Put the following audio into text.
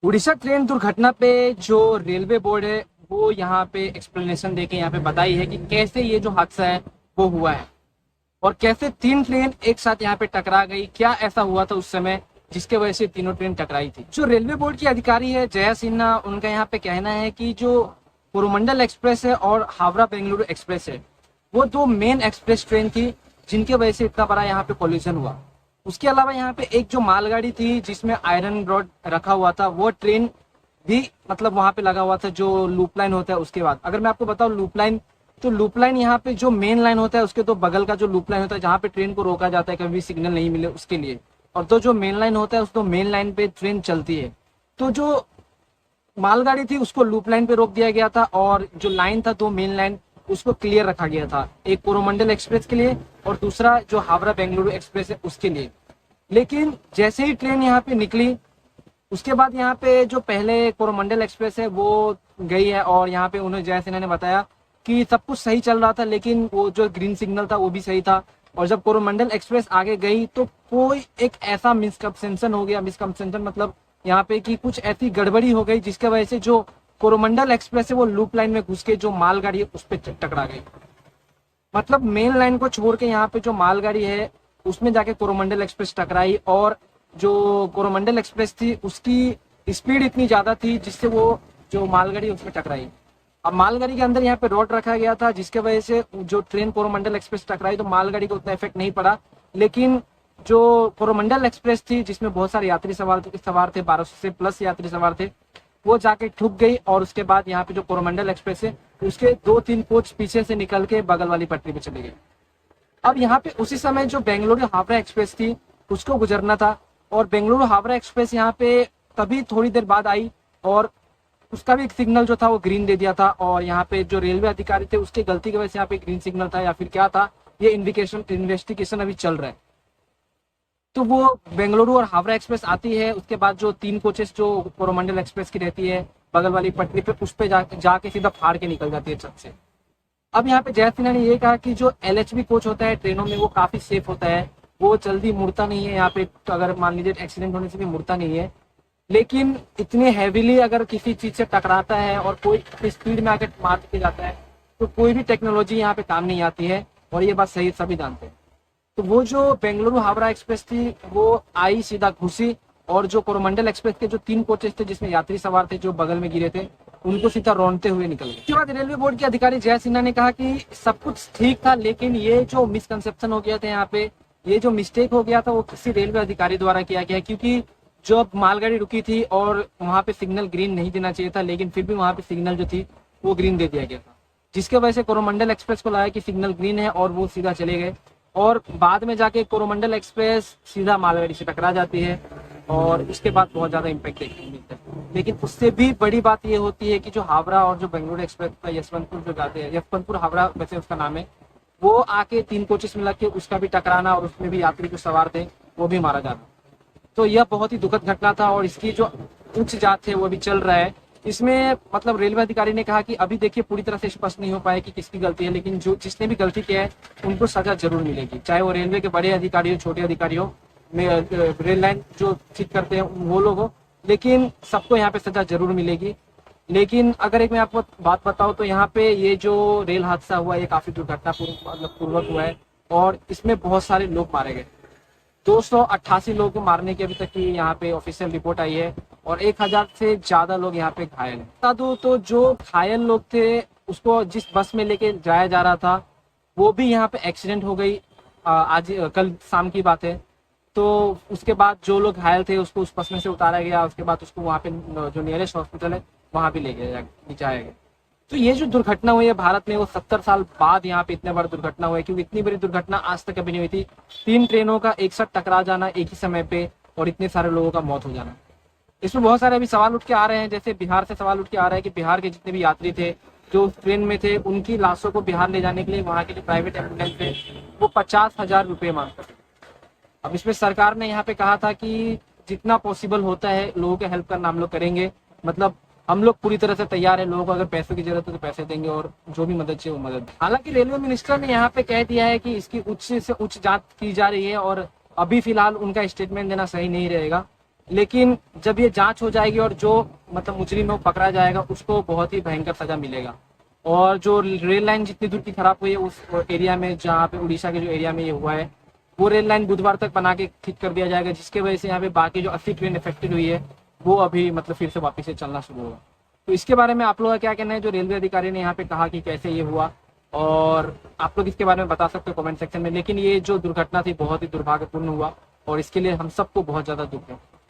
Orissa train दुर्घटना पे जो रेलवे बोर्ड है वो यहाँ पे एक्सप्लेनेशन देके यहाँ पे बताई है कि कैसे ये जो हादसा है वो हुआ है और कैसे तीन ट्रेन एक साथ यहाँ पे टकरा गई। क्या ऐसा हुआ था उस समय जिसके वजह से तीनों ट्रेन टकराई थी। जो रेलवे बोर्ड की अधिकारी है जया सिन्हा, उनका यहाँ पे कहना है कि जो कोरोमंडल एक्सप्रेस है और हावड़ा बेंगलुरु एक्सप्रेस है वो दो मेन एक्सप्रेस ट्रेन थी जिनके वजह से इतना बड़ा यहाँ पे पॉल्यूशन हुआ। उसके अलावा यहाँ पे एक जो मालगाड़ी थी जिसमें आयरन रॉड रखा हुआ था वो ट्रेन भी मतलब वहां पे लगा हुआ था जो लूप लाइन होता है। उसके बाद अगर मैं आपको बताऊं लूप लाइन, तो लूप लाइन यहाँ पे जो मेन लाइन होता है उसके तो बगल का जो लूप लाइन होता है जहाँ पे ट्रेन को रोका जाता है कभी भी सिग्नल नहीं मिले उसके लिए, और तो जो मेन लाइन होता है उस तो मेन लाइन पे ट्रेन चलती है। तो जो मालगाड़ी थी उसको लूप लाइन पे रोक दिया गया था और जो लाइन था दो मेन लाइन उसको क्लियर रखा गया था, एक कोरोमंडल एक्सप्रेस के लिए और दूसरा जो हावड़ा बेंगलुरु एक्सप्रेस है उसके लिए। लेकिन जैसे ही ट्रेन यहाँ पे निकली उसके बाद यहाँ पे जो पहले कोरोमंडल एक्सप्रेस है वो गई है और यहाँ पे उन्हें जय सिन्हा ने बताया कि सब कुछ सही चल रहा था लेकिन वो जो ग्रीन सिग्नल था वो भी सही था। और जब कोरोमंडल एक्सप्रेस आगे गई तो कोई एक ऐसा मिसकंसेप्शन हो गया, मिसकंसेप्शन मतलब यहाँ पे कि कुछ ऐसी गड़बड़ी हो गई जिसके वजह से जो कोरोमंडल एक्सप्रेस है वो लूप लाइन में घुस के जो मालगाड़ी है उस पर टकरा गई। मतलब मेन लाइन को छोड़ के यहाँ पे जो मालगाड़ी है उसमें जाके कोरोमंडल एक्सप्रेस टकराई और जो कोरोमंडल एक्सप्रेस थी उसकी स्पीड इतनी ज्यादा थी जिससे वो जो मालगाड़ी उसमें टकराई। अब मालगाड़ी के अंदर यहाँ पे रॉड रखा गया था जिसके वजह से जो ट्रेन कोरोमंडल एक्सप्रेस टकराई तो मालगाड़ी को उतना इफेक्ट नहीं पड़ा। लेकिन जो कोरोमंडल एक्सप्रेस थी जिसमें बहुत सारे यात्री सवार थे 1200 से प्लस यात्री सवार थे, वो जाके ठुक गई और उसके बाद यहाँ पे जो कोरोमंडल एक्सप्रेस है उसके 2-3 कोच पीछे से निकल के बगल वाली पटरी पे चले गए। अब यहाँ पे उसी समय जो बेंगलुरु हावड़ा एक्सप्रेस थी उसको गुजरना था और बेंगलुरु हावड़ा एक्सप्रेस यहाँ पे तभी थोड़ी देर बाद आई और उसका भी एक सिग्नल जो था वो ग्रीन दे दिया था और यहाँ पे जो रेलवे अधिकारी थे उसकी गलती की वजह से यहाँ पे ग्रीन सिग्नल था या फिर क्या था ये इन्वेस्टिगेशन अभी चल रहा है। तो वो बेंगलुरु और हावड़ा एक्सप्रेस आती है, उसके बाद जो 3 कोचेस जो कोरोमंडल एक्सप्रेस की रहती है बगल वाली पटरी पे उस पे जाके सीधा फाड़ के निकल जाती है छत से। अब यहाँ पे जय सिन्हा ने ये कहा कि जो LHB कोच होता है ट्रेनों में वो काफी सेफ होता है, वो जल्दी मुड़ता नहीं है यहाँ पे, तो अगर मान लीजिए एक्सीडेंट होने से भी मुड़ता नहीं है। लेकिन इतने हैवीली अगर किसी चीज से टकराता है और कोई स्पीड में आकर मार के जाता है तो कोई भी टेक्नोलॉजी यहाँ पे काम नहीं आती है और ये बात सही सभी जानते हैं। तो वो जो बेंगलुरु हावड़ा एक्सप्रेस थी वो आई सीधा घुसी और जो कोरोमंडल एक्सप्रेस के जो 3 कोचेस थे जिसमें यात्री सवार थे जो बगल में गिरे थे उनको सीधा रौंदते हुए निकल गए। उसके बाद रेलवे बोर्ड के अधिकारी जय सिन्हा ने कहा कि सब कुछ ठीक था लेकिन ये जो मिसकंसेप्शन हो गया था यहाँ पे, ये जो मिस्टेक हो गया था वो किसी रेलवे अधिकारी द्वारा किया गया, क्योंकि जब मालगाड़ी रुकी थी और वहां पे सिग्नल ग्रीन नहीं देना चाहिए था लेकिन फिर भी वहां पे सिग्नल जो थी वो ग्रीन दे दिया गया था, जिसके वजह से कोरोमंडल एक्सप्रेस को लगा कि सिग्नल ग्रीन है और वो सीधा चले गए और बाद में जाके कोरोमंडल एक्सप्रेस सीधा मालगाड़ी से टकरा जाती है और इसके बाद बहुत ज्यादा इम्पैक्ट देखने को मिलता है। लेकिन उससे भी बड़ी बात ये होती है कि जो हावड़ा और जो बेंगलुरु एक्सप्रेस का यशवंतपुर जो जाते हैं, यशवंतपुर हावड़ा वैसे उसका नाम है, वो आके 3 कोचेस में लग के उसका भी टकराना और उसमें भी यात्री जो सवार थे वो भी मारा जाना। तो यह बहुत ही दुखद घटना था और इसकी जो उच्च जांच है वो अभी चल रहा है। इसमें मतलब रेलवे अधिकारी ने कहा कि अभी देखिए पूरी तरह से स्पष्ट नहीं हो पाया कि किसकी गलती है, लेकिन जो जिसने भी गलती किया है उनको सजा जरूर मिलेगी, चाहे वो रेलवे के बड़े अधिकारी हो छोटे अधिकारी हो, रेल लाइन जो ठीक करते हैं वो लोग हो, लेकिन सबको यहाँ पे सजा जरूर मिलेगी। लेकिन अगर एक मैं आपको बात बताऊं तो यहाँ पे ये जो रेल हादसा हुआ ये काफी दुर्घटना पूर्वक हुआ है और इसमें बहुत सारे लोग मारे गए। 288 लोगों को मारने की अभी तक की यहाँ पे ऑफिशियल रिपोर्ट आई है और 1000 से ज्यादा लोग यहाँ पे घायल हैं। बता दूं तो जो घायल लोग थे उसको जिस बस में लेके जाया जा रहा था वो भी यहाँ पे एक्सीडेंट हो गई, आज कल शाम की बात है। तो उसके बाद जो लोग घायल थे उसको उस बस में से उतारा गया, उसके बाद उसको वहाँ पे जो नियरेस्ट हॉस्पिटल है वहाँ भी ले जाया गया। तो ये जो दुर्घटना हुई है भारत में वो 70 साल बाद यहाँ पे इतने बड़ी दुर्घटना हुई है, क्योंकि इतनी बड़ी दुर्घटना आज तक कभी नहीं हुई थी। 3 ट्रेनों का एक साथ टकरा जाना एक ही समय पे और इतने सारे लोगों का मौत हो जाना। इसमें बहुत सारे अभी सवाल उठ के आ रहे हैं, जैसे बिहार से सवाल उठ के आ रहा है कि बिहार के जितने भी यात्री थे जो उस ट्रेन में थे उनकी लाशों को बिहार ले जाने के लिए वहाँ के जो प्राइवेट एम्बुलेंस थे वो 50,000 रुपये मांगते थे। अब इसमें सरकार ने यहाँ पे कहा था कि जितना पॉसिबल होता है लोगों के हेल्प करना हम लोग करेंगे, मतलब हम लोग पूरी तरह से तैयार है, लोगों को अगर पैसों की जरूरत है तो पैसे देंगे और जो भी मदद चाहिए वो मदद। हालांकि रेलवे मिनिस्टर ने यहाँ पे कह दिया है कि इसकी उच्च से उच्च जांच की जा रही है और अभी फिलहाल उनका स्टेटमेंट देना सही नहीं रहेगा, लेकिन जब ये जांच हो जाएगी और जो मतलब मुजरिम है वो पकड़ा जाएगा, उसको बहुत ही भयंकर सजा मिलेगा। और जो रेल लाइन जितनी दूर की खराब हुई है उस एरिया में, जहाँ पे उड़ीसा के जो एरिया में ये हुआ है, वो रेल लाइन बुधवार तक बना के ठीक कर दिया जाएगा, जिसके वजह से यहाँ पे बाकी जो 80 ट्रेन अफेक्टेड हुई है वो अभी मतलब फिर से वापस से चलना शुरू होगा। तो इसके बारे में आप लोग का क्या कहना है, जो रेलवे अधिकारी ने यहाँ पे कहा कि कैसे ये हुआ, और आप लोग इसके बारे में बता सकते हो कमेंट सेक्शन में। लेकिन ये जो दुर्घटना थी बहुत ही दुर्भाग्यपूर्ण हुआ और इसके लिए हम सबको बहुत ज़्यादा दुख है।